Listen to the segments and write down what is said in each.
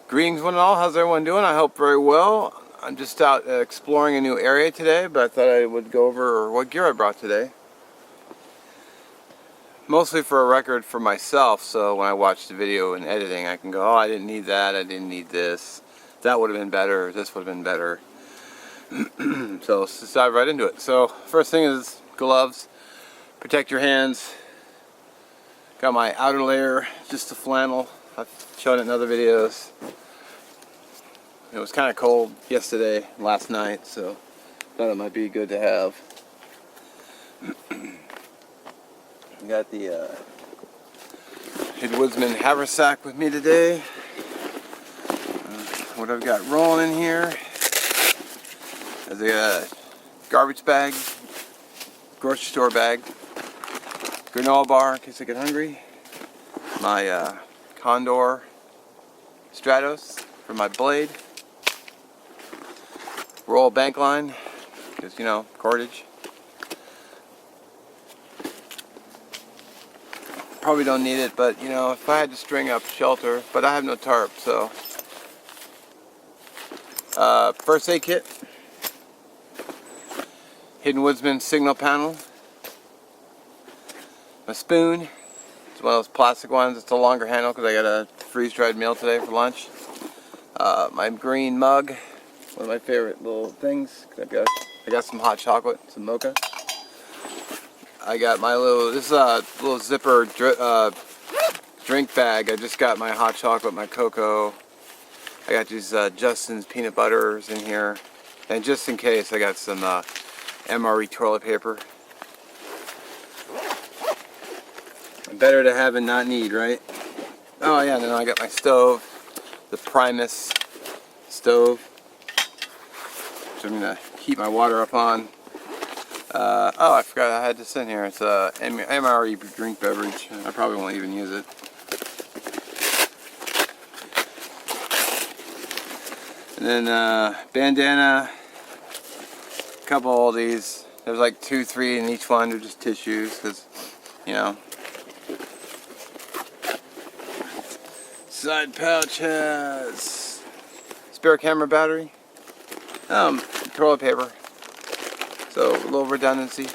Greetings one and all, how's everyone doing? I hope very well. I'm just out exploring a new area today, but I thought I would go over what gear I brought today. Mostly for a record for myself, so when I watch the video and editing I can go, oh, I didn't need that, I didn't need this. That would have been better, this would have been better. So let's just dive right into it. So first thing is gloves. Protect your hands. Got my outer layer, just a flannel. I've shown it in other videos. It was kind of cold yesterday, last night, so thought it might be good to have. Got the Woodsman haversack with me today. What I've got rolling in here is a garbage bag, grocery store bag, granola bar in case I get hungry, my Condor Stratos for my blade, roll bank line, because you know, cordage. Probably don't need it, but you know, if I had to string up shelter, but I have no tarp, so. First aid kit, Hidden Woodsman signal panel, my spoon, it's one of those plastic ones, it's a longer handle because I got a freeze-dried meal today for lunch. My green mug, one of my favorite little things. I got some hot chocolate, some mocha. I got my little, this is a little zipper drink bag. I just got my hot chocolate, my cocoa. I got these Justin's peanut butters in here. And just in case, I got some MRE toilet paper. Better to have and not need, right? Oh yeah, and then I got my stove, the Primus stove, which I'm gonna heat my water up on. Oh, I forgot I had this in here. It's a MRE drink beverage. I probably won't even use it. And then bandana, a couple of these. There's like 2, 3 in each one. They're just tissues, because you know. Side pouch has spare camera battery, toilet paper, so a little redundancy.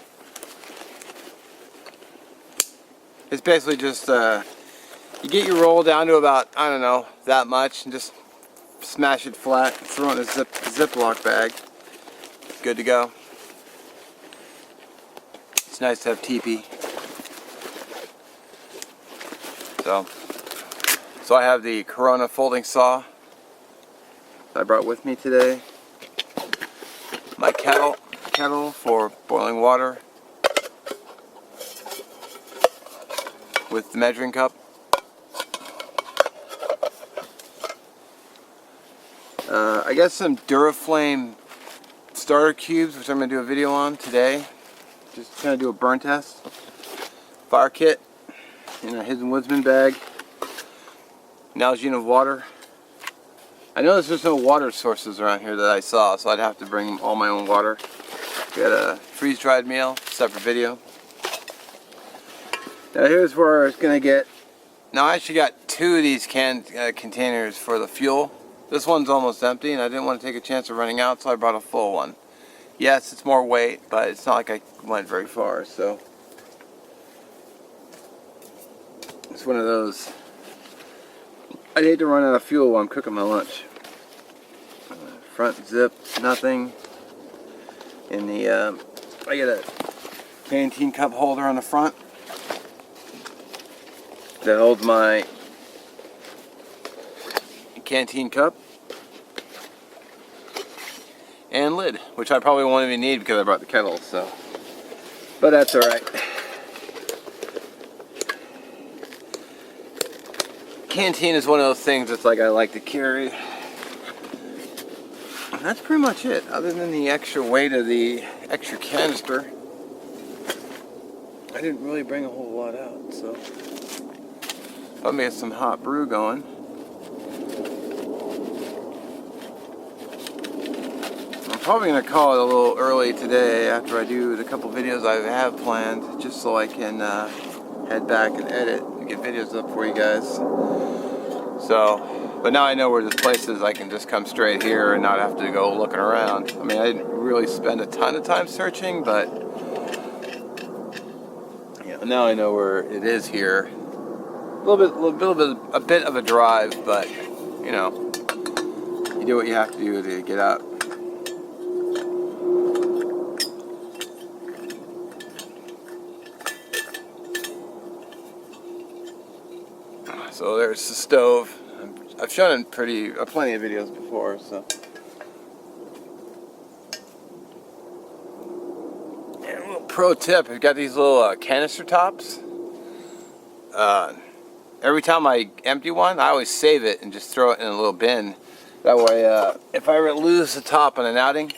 It's basically just you get your roll down to about, I don't know, that much, and just smash it flat, throw it in a Ziploc bag. Good to go. It's nice to have teepee. So I have the Corona folding saw I brought with me today. My kettle for boiling water with the measuring cup. I got some Duraflame starter cubes, which I'm going to do a video on today. Just trying to do a burn test. Fire kit in a Hidden Woodsman bag. Nalgene of water. I know there's no water sources around here that I saw, so I'd have to bring all my own water. Got a freeze-dried meal, separate video. Now here's where it's gonna get. Now I actually got 2 of these containers for the fuel. This one's almost empty, and I didn't want to take a chance of running out, so I brought a full one. Yes, it's more weight, but it's not like I went very far, so it's one of those. I'd hate to run out of fuel while I'm cooking my lunch. Front zip, nothing. In the, I got a canteen cup holder on the front that holds my canteen cup and lid, which I probably won't even need because I brought the kettle, so. But that's alright. Canteen is one of those things that's like I like to carry. And that's pretty much it, other than the extra weight of the extra canister. I didn't really bring a whole lot out, so let me get some hot brew going. I'm probably going to call it a little early today after I do the couple videos I have planned, just so I can head back and edit and get videos up for you guys. So But now I know where this place is. I can just come straight here and not have to go looking around. I mean, I didn't really spend a ton of time searching, but now I know where it is here. A bit of a drive, but you know, you do what you have to do to get out. So there's the stove. I've shown it plenty of videos before, so. And a little pro tip: I've got these little canister tops. Every time I empty one, I always save it and just throw it in a little bin. That way, if I ever lose the top on an outing,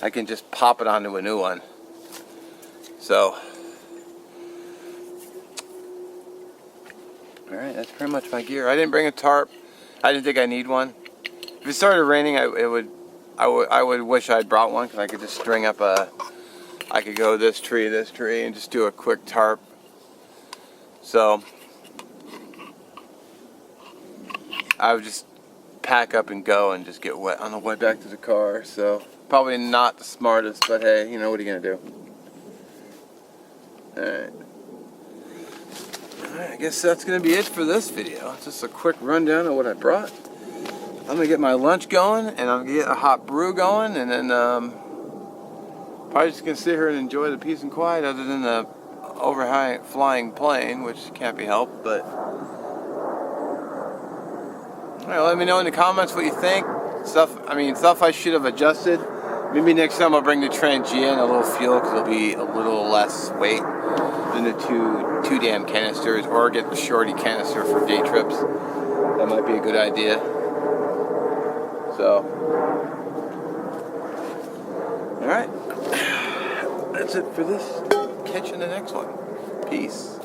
I can just pop it onto a new one. So. Alright, that's pretty much my gear. I didn't bring a tarp. I didn't think I need one. If it started raining, I would wish I'd brought one, because I could just string up I could go this tree, and just do a quick tarp. So I would just pack up and go and just get wet on the way back to the car. So probably not the smartest, but hey, you know, what are you gonna do? Alright. I guess that's going to be it for this video. Just a quick rundown of what I brought. I'm going to get my lunch going, and I'm going to get a hot brew going, and then probably just going to sit here and enjoy the peace and quiet other than the overhang flying plane, which can't be helped. But alright, let me know in the comments what you think. Stuff I should have adjusted. Maybe next time I'll bring the Trangia and a little fuel, because it'll be a little less weight than the two damn canisters, or get the shorty canister for day trips. That might be a good idea. So, alright, that's it for this. Catch you in the next one. Peace.